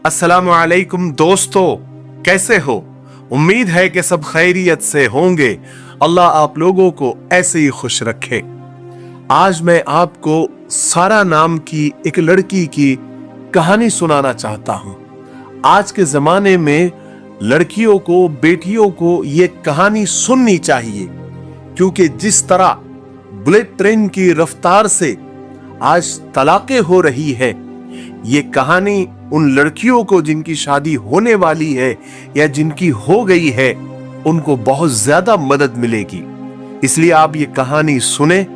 अस्सलामु अलैकुम दोस्तों, कैसे हो? उम्मीद है कि सब खैरियत से होंगे। अल्लाह आप लोगों को ऐसे ही खुश रखे। आज मैं आपको सारा नाम की एक लड़की की कहानी सुनाना चाहता हूं। आज के जमाने में लड़कियों को, बेटियों को ये कहानी सुननी चाहिए, क्योंकि जिस तरह बुलेट ट्रेन की रफ्तार से आज तलाकें हो रही है, ये कहानी उन लड़कियों को जिनकी शादी होने वाली है या जिनकी हो गई है, उनको बहुत ज्यादा मदद मिलेगी। इसलिए आप ये कहानी सुने,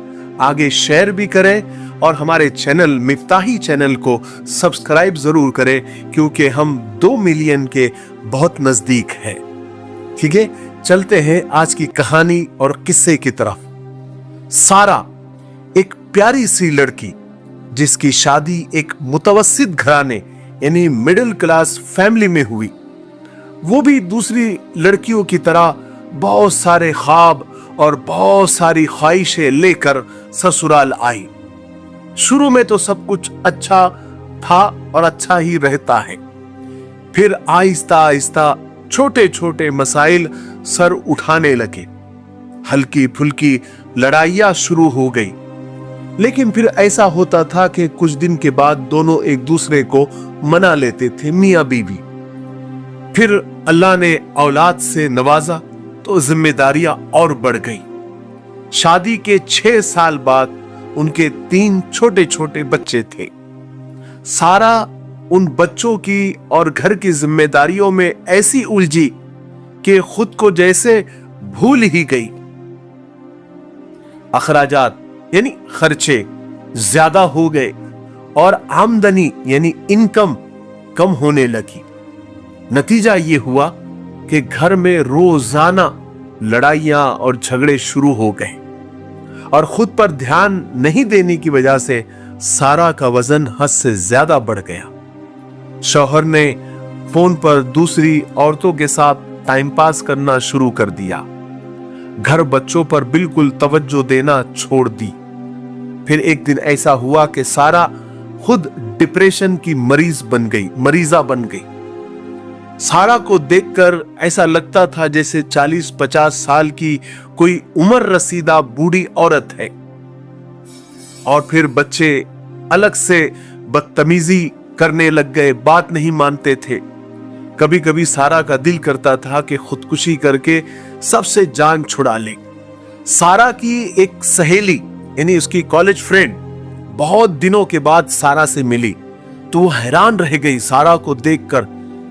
आगे शेयर भी करें और हमारे चैनल मिफ्ताही चैनल को सब्सक्राइब जरूर करें, क्योंकि हम 2 मिलियन के बहुत नजदीक हैं। ठीक है, चलते हैं आज की कहानी और किस्से की तरफ। सारा एक प्यारी सी लड़की जिसकी शादी एक मुतवस्सित घराने यानी मिडिल क्लास फैमिली में हुई। वो भी दूसरी लड़कियों की तरह बहुत सारे ख्वाब और बहुत सारी ख्वाहिशें लेकर ससुराल आई। शुरू में तो सब कुछ अच्छा था और अच्छा ही रहता है, फिर आहिस्ता आहिस्ता छोटे छोटे मसाइल सर उठाने लगे। हल्की फुल्की लड़ाइयां शुरू हो गई, लेकिन फिर ऐसा होता था कि कुछ दिन के बाद दोनों एक दूसरे को मना लेते थे, मियां बीवी। फिर अल्लाह ने औलाद से नवाजा तो जिम्मेदारियां और बढ़ गई। शादी के 6 साल बाद उनके 3 छोटे छोटे बच्चे थे। सारा उन बच्चों की और घर की जिम्मेदारियों में ऐसी उलझी कि खुद को जैसे भूल ही गई। अखराजात यानी खर्चे ज्यादा हो गए और आमदनी यानी इनकम कम होने लगी। नतीजा ये हुआ कि घर में रोजाना लड़ाइयां और झगड़े शुरू हो गए और खुद पर ध्यान नहीं देने की वजह से सारा का वजन हद से ज्यादा बढ़ गया। शौहर ने फोन पर दूसरी औरतों के साथ टाइम पास करना शुरू कर दिया। घर बच्चों पर बिल्कुल तवज्जो देना छोड़ दी। फिर एक दिन ऐसा हुआ कि सारा खुद डिप्रेशन की मरीजा बन गई। सारा को देखकर ऐसा लगता था जैसे 40-50 साल की कोई उम्र रसीदा बूढ़ी औरत है। और फिर बच्चे अलग से बदतमीजी करने लग गए, बात नहीं मानते थे। कभी कभी सारा का दिल करता था कि खुदकुशी करके सबसे जान छुड़ा ले। सारा की एक सहेली यानी उसकी कॉलेज फ्रेंड बहुत दिनों के बाद सारा से मिली, तो वो हैरान रह गई सारा को देखकर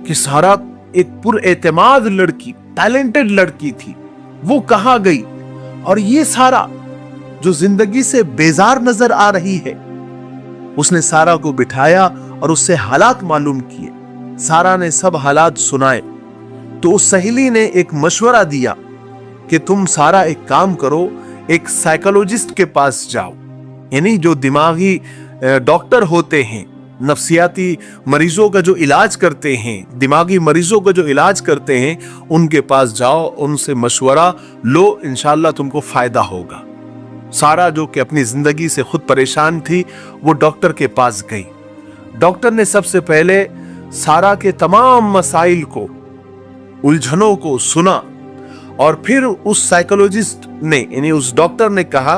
कि सारा एक पुरएतमाद लड़की, टैलेंटेड लड़की थी, वो कहां गई। और ये सारा जो जिंदगी से बेजार नजर आ रही है। उसने सारा को बिठाया और उससे हालात मालूम किए। सारा ने सब हालात सुनाए तो उस सहेली ने एक मशवरा दिया कि तुम सारा एक काम करो, एक साइकोलॉजिस्ट के पास जाओ, यानी जो दिमागी डॉक्टर होते हैं, नफ्सियाती मरीजों का जो इलाज करते हैं, दिमागी मरीजों का जो इलाज करते हैं, उनके पास जाओ, उनसे मशवरा लो, इंशाल्लाह तुमको फायदा होगा। सारा जो कि अपनी जिंदगी से खुद परेशान थी, वो डॉक्टर के पास गई। डॉक्टर ने सबसे पहले सारा के तमाम मसाइल को, उलझनों को सुना और फिर उस साइकोलॉजिस्ट ने यानी उस डॉक्टर ने कहा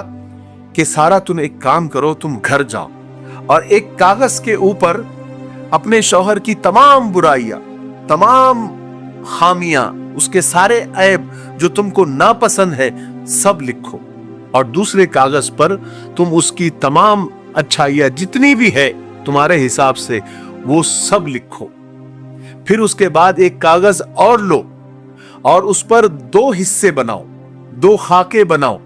कि सारा तुम एक काम करो, तुम घर जाओ और एक कागज के ऊपर अपने शौहर की तमाम बुराइयां, तमाम खामियां, उसके सारे ऐब जो तुमको नापसंद है, सब लिखो और दूसरे कागज पर तुम उसकी तमाम अच्छाइयां जितनी भी है तुम्हारे हिसाब से वो सब लिखो। फिर उसके बाद एक कागज और लो और उस पर 2 हिस्से बनाओ, 2 खाके बनाओ,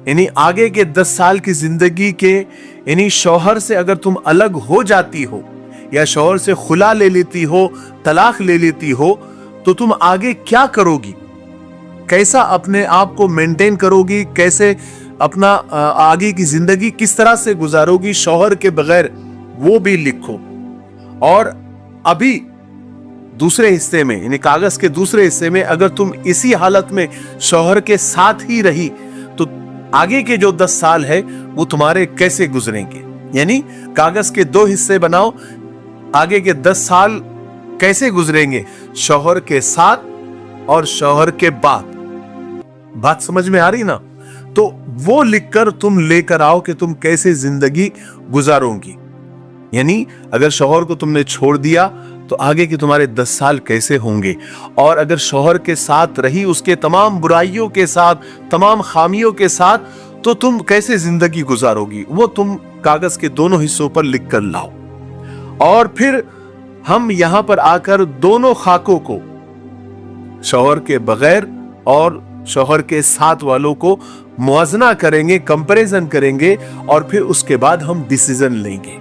यानी आगे के 10 साल की जिंदगी के, यानी शौहर से अगर तुम अलग हो जाती हो या शौहर से खुला ले लेती हो, तलाक ले लेती हो, तो तुम आगे क्या करोगी, कैसा अपने आप को मेंटेन करोगी, कैसे अपना आगे की जिंदगी किस तरह से गुजारोगी शौहर के बगैर, वो भी लिखो। और अभी दूसरे हिस्से में यानी कागज के दूसरे हिस्से में अगर तुम इसी हालत में शौहर के साथ ही रही तो आगे के जो 10 साल है वो तुम्हारे कैसे गुजरेंगे। यानी कागज के 2 हिस्से बनाओ, आगे के 10 साल कैसे गुजरेंगे, शौहर के साथ और शौहर के बाद। बात समझ में आ रही ना? तो वो लिखकर तुम लेकर आओ कि तुम कैसे जिंदगी गुजारोगी। यानी अगर शौहर को तुमने छोड़ दिया तो आगे के तुम्हारे 10 साल कैसे होंगे, और अगर शौहर के साथ रही उसके तमाम बुराइयों के साथ, तमाम खामियों के साथ, तो तुम कैसे जिंदगी गुजारोगी, वो तुम कागज के दोनों हिस्सों पर लिख कर लाओ। और फिर हम यहां पर आकर दोनों खाकों को, शौहर के बगैर और शौहर के साथ वालों को मुआजना करेंगे, कंपैरिजन करेंगे, और फिर उसके बाद हम डिसीजन लेंगे।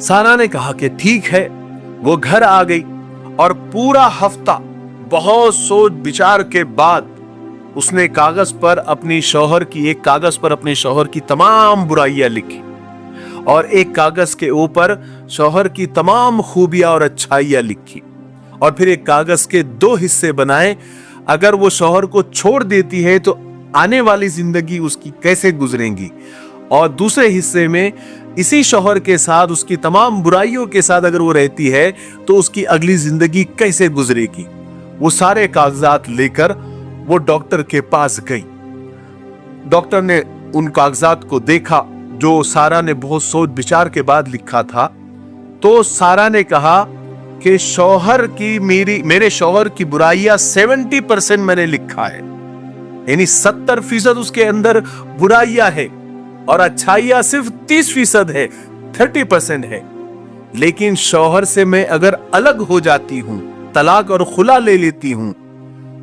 सारा ने कहा कि ठीक है। वो घर आ गई और पूरा हफ्ता बहुत सोच विचार के बाद उसने एक कागज पर अपने शौहर की तमाम बुराइयां लिखी, और एक कागज के ऊपर शौहर की तमाम खूबियां और अच्छाइयां लिखी, और फिर एक कागज के 2 हिस्से बनाए। अगर वो शौहर को छोड़ देती है तो आने वाली जिंदगी उसकी कैसे गुजरेगी, और दूसरे हिस्से में इसी शौहर के साथ, उसकी तमाम बुराइयों के साथ अगर वो रहती है तो उसकी अगली जिंदगी कैसे गुजरेगी। वो सारे कागजात लेकर वो डॉक्टर के पास गई। डॉक्टर ने उन कागजात को देखा जो सारा ने बहुत सोच विचार के बाद लिखा था। तो सारा ने कहा कि मेरे शौहर की बुराइयां 70% मैंने लिखा है, यानी 70% उसके अंदर बुराइयां है और अच्छाइयां सिर्फ 30% है, 30% है। लेकिन शौहर से मैं अगर अलग हो जाती हूं, तलाक और खुला ले लेती हूं,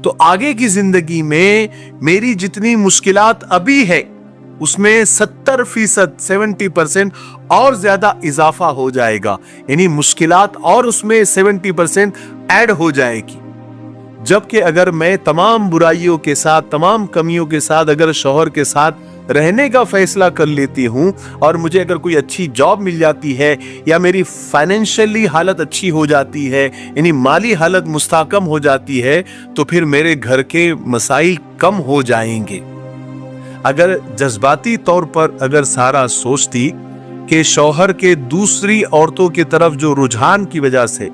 तो आगे की जिंदगी में मेरी जितनी मुश्किलात अभी है उसमें 70% और ज्यादा इजाफा हो जाएगा, यानी मुश्किलात और उसमें 70% ऐड हो जाएगी। जबकि अगर मैं तमाम बुराइयों के साथ, तमाम कमियों के साथ अगर शौहर के साथ रहने का फैसला कर लेती हूं, और मुझे अगर कोई अच्छी जॉब मिल जाती है, या मेरी फाइनेंशियली हालत अच्छी हो जाती है, यानी माली हालत मुस्तहकम हो जाती है, तो फिर मेरे घर के मसाइल कम हो जाएंगे। अगर जज्बाती तौर पर अगर सारा सोचती कि शौहर के दूसरी औरतों की तरफ जो रुझान की वजह से,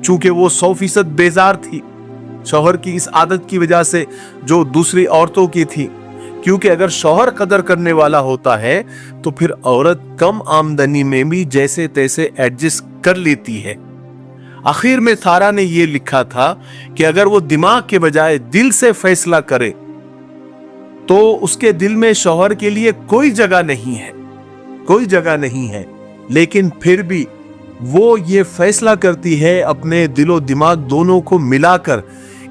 चूंकि वो 100% बेजार थी शौहर की इस आदत की वजह से जो दूसरी औरतों की थी, क्योंकि अगर शौहर कदर करने वाला होता है तो फिर औरत कम आमदनी में भी जैसे तैसे एडजस्ट कर लेती है। आखिर में सारा ने यह लिखा था कि अगर वो दिमाग के बजाय दिल से फैसला करे तो उसके दिल में शौहर के लिए कोई जगह नहीं है, कोई जगह नहीं है। लेकिन फिर भी वो ये फैसला करती है अपने दिलो दिमाग दोनों को मिलाकर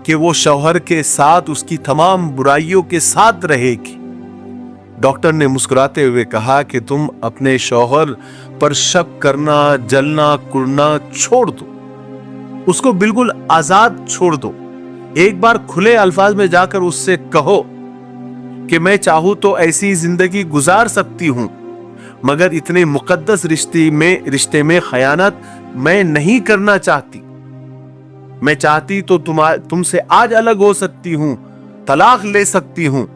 कि वो शौहर के साथ, उसकी तमाम बुराइयों के साथ रहेगी। डॉक्टर ने मुस्कुराते हुए कहा कि तुम अपने शौहर पर शक करना, जलना, कुड़ना छोड़ दो, उसको बिल्कुल आजाद छोड़ दो। एक बार खुले अल्फाज में जाकर उससे कहो कि मैं चाहूं तो ऐसी जिंदगी गुजार सकती हूं, मगर इतने मुकद्दस रिश्ते में खयानत मैं नहीं करना चाहती। मैं चाहती तो तुमसे आज अलग हो सकती हूं, तलाक ले सकती हूं,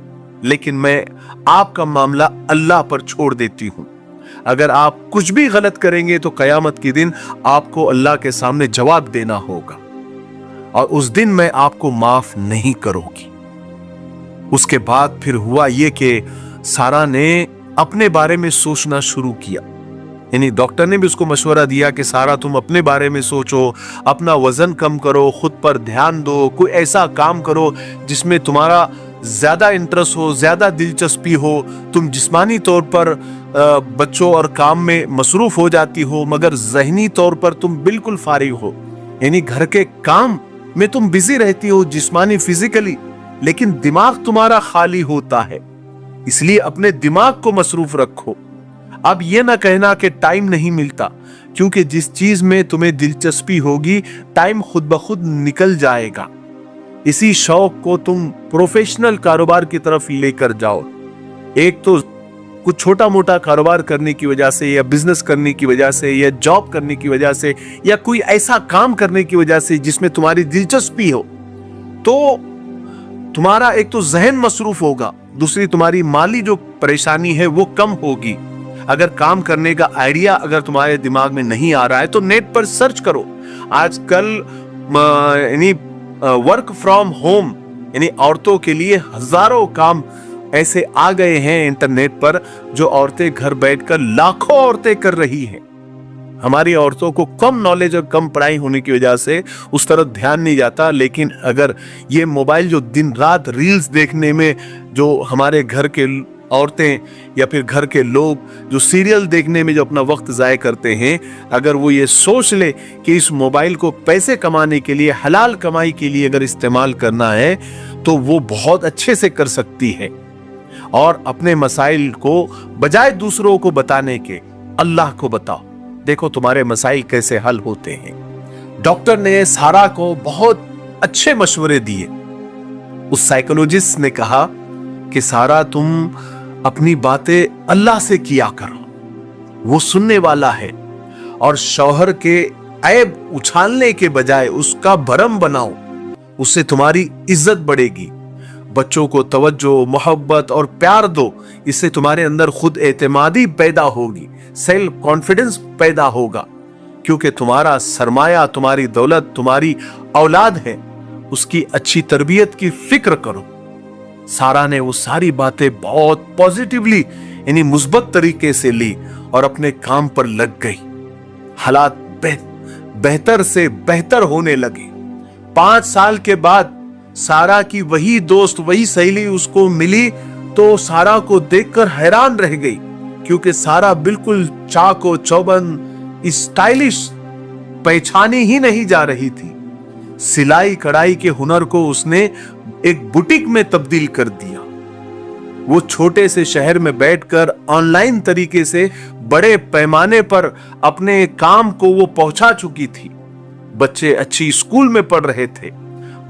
लेकिन मैं आपका मामला अल्लाह पर छोड़ देती हूं। अगर आप कुछ भी गलत करेंगे तो कयामत के दिन आपको अल्लाह के सामने जवाब देना होगा, और उस दिन मैं आपको माफ नहीं करूंगी। उसके बाद फिर हुआ ये कि सारा ने अपने बारे में सोचना शुरू किया, यानी डॉक्टर ने भी उसको मशवरा दिया कि सारा तुम अपने बारे में सोचो, अपना वजन कम करो, खुद पर ध्यान दो, कोई ऐसा काम करो जिसमें तुम्हारा ज्यादा इंटरेस्ट हो, ज्यादा दिलचस्पी हो। तुम जिस्मानी तौर पर बच्चों और काम में मसरूफ हो जाती हो, मगर ज़हनी तौर पर तुम बिल्कुल फारिग हो, यानी घर के काम में तुम बिजी रहती हो जिस्मानी फिजिकली, लेकिन दिमाग तुम्हारा खाली होता है। इसलिए अपने दिमाग को मसरूफ रखो। अब यह ना कहना कि टाइम नहीं मिलता, क्योंकि जिस चीज में तुम्हें दिलचस्पी होगी टाइम खुद ब खुद निकल जाएगा। इसी शौक को तुम प्रोफेशनल कारोबार की तरफ लेकर जाओ। एक तो कुछ छोटा मोटा कारोबार करने की वजह से, या बिजनेस करने की वजह से, या जॉब करने की वजह से, या कोई ऐसा काम करने की वजह से जिसमें तुम्हारी दिलचस्पी हो, तो तुम्हारा एक तो जहन मसरूफ होगा, दूसरी तुम्हारी माली जो परेशानी है वो कम होगी। अगर काम करने का आइडिया अगर तुम्हारे दिमाग में नहीं आ रहा है तो नेट पर सर्च करो। आजकल यानी वर्क फ्रॉम होम, यानी औरतों के लिए हजारों काम ऐसे आ गए हैं इंटरनेट पर जो औरतें घर बैठकर लाखों औरतें कर रही हैं। हमारी औरतों को कम नॉलेज और कम पढ़ाई होने की वजह से उस तरफ ध्यान नहीं जाता, लेकिन अगर ये मोबाइल जो दिन रात रील्स देखने में, जो हमारे घर के औरतें या फिर घर के लोग जो सीरियल देखने में जो अपना वक्त जाया करते हैं, अगर वो ये सोच ले कि इस मोबाइल को पैसे कमाने के लिए, हलाल कमाई के लिए अगर इस्तेमाल करना है तो वो बहुत अच्छे से कर सकती है। और अपने मसाइल को बजाय दूसरों को बताने के अल्लाह को बताओ, देखो तुम्हारे मसाइल कैसे हल होते हैं। डॉक्टर ने सारा को बहुत अच्छे मशवरे दिए। उस साइकोलॉजिस्ट ने कहा कि सारा तुम अपनी बातें अल्लाह से किया करो, वो सुनने वाला है, और शौहर के ऐब उछालने के बजाय उसका भरम बनाओ, उससे तुम्हारी इज्जत बढ़ेगी। बच्चों को तवज्जो, मोहब्बत और प्यार दो, इससे तुम्हारे अंदर खुद एतमादी पैदा होगी, सेल्फ कॉन्फिडेंस पैदा होगा, क्योंकि तुम्हारा सरमाया, तुम्हारी दौलत, तुम्हारी औलाद है, उसकी अच्छी तरबियत की फिक्र करो। सारा ने वो सारी बातें बहुत पॉजिटिवली यानी मुस्बत तरीके से ली और अपने काम पर लग गई। हालात बेहतर से बेहतर होने लगे। 5 साल के बाद सारा की वही दोस्त, वही सहेली उसको मिली तो सारा को देखकर हैरान रह गई, क्योंकि सारा बिल्कुल चाको चौबंद स्टाइलिश पहचानी ही नहीं जा रही थी। सिलाई कढ़ाई के हुनर को उसने एक बुटीक में तब्दील कर दिया। वो छोटे से शहर में बैठकर ऑनलाइन तरीके से बड़े पैमाने पर अपने काम को वो पहुंचा चुकी थी। बच्चे अच्छी स्कूल में पढ़ रहे थे।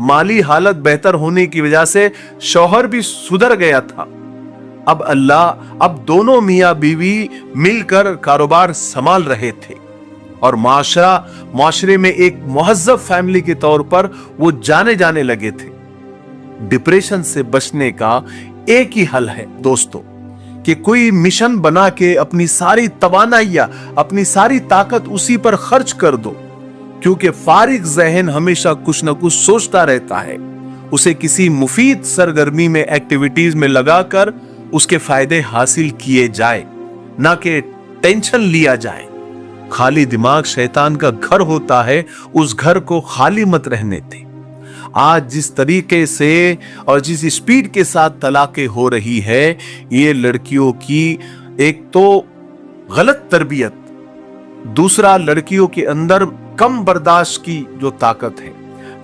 माली हालत बेहतर होने की वजह से शौहर भी सुधर गया था। अब दोनों मियां बीवी मिलकर कारोबार संभाल रहे थे और माशरे में एक मुहज्जब फैमिली के तौर पर वो जाने लगे थे। डिप्रेशन से बचने का एक ही हल है दोस्तों, कि कोई मिशन बना के अपनी सारी तवानाइयां, अपनी सारी ताकत उसी पर खर्च कर दो, क्योंकि फारिग जहन हमेशा कुछ न कुछ सोचता रहता है। उसे किसी मुफीद सरगर्मी में, एक्टिविटीज में लगाकर उसके फायदे हासिल किए जाए, ना कि टेंशन लिया जाए। खाली दिमाग शैतान का घर होता है, उस घर को खाली मत रहने दे। आज जिस तरीके से और जिस स्पीड के साथ तलाकें हो रही है, ये लड़कियों की एक तो गलत तरबियत, दूसरा लड़कियों के अंदर कम बर्दाश्त की जो ताकत है।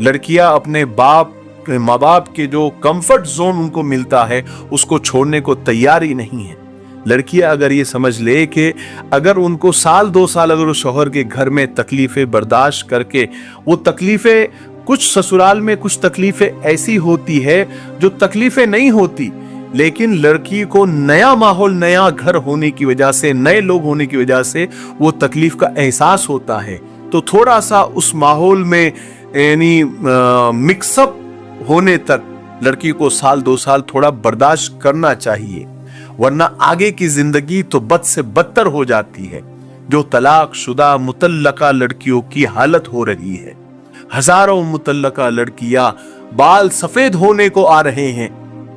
लड़कियां अपने माँ बाप के जो कंफर्ट जोन उनको मिलता है उसको छोड़ने को तैयार ही नहीं है। लड़कियां अगर ये समझ ले कि अगर उनको 1-2 साल अगर शौहर के घर में तकलीफें बर्दाश्त करके, वो तकलीफें कुछ ससुराल में कुछ तकलीफें ऐसी होती है जो तकलीफें नहीं होती, लेकिन लड़की को नया माहौल, नया घर होने की वजह से, नए लोग होने की वजह से वो तकलीफ का एहसास होता है। तो थोड़ा सा उस माहौल में यानी मिक्सअप होने तक लड़की को 1-2 साल थोड़ा बर्दाश्त करना चाहिए, वरना आगे की जिंदगी तो बद से बदतर हो जाती है। जो तलाक शुदा मुतल्लका लड़कियों की हालत हो रही है, हजारों मुतल्लका लड़कियां बाल सफेद होने को आ रहे हैं,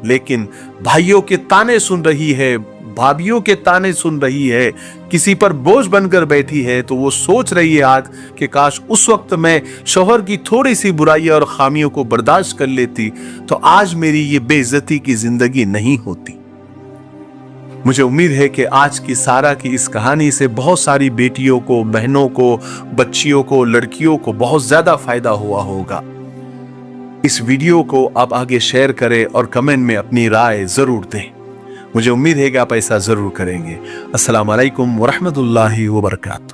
लेकिन भाइयों के ताने सुन रही है, भाभियों के ताने सुन रही है, किसी पर बोझ बनकर बैठी है। तो वो सोच रही है आज कि काश उस वक्त मैं शौहर की थोड़ी सी बुराइयां और खामियों को बर्दाश्त कर लेती तो आज मेरी ये बेइज्जती की जिंदगी नहीं होती। मुझे उम्मीद है कि आज की सारा की इस कहानी से बहुत सारी बेटियों को, बहनों को, बच्चियों को, लड़कियों को बहुत ज्यादा फायदा हुआ होगा। इस वीडियो को आप आगे शेयर करें और कमेंट में अपनी राय जरूर दें। मुझे उम्मीद है कि आप ऐसा जरूर करेंगे। अस्सलाम वालेकुम व रहमतुल्लाहि व बरकातहू।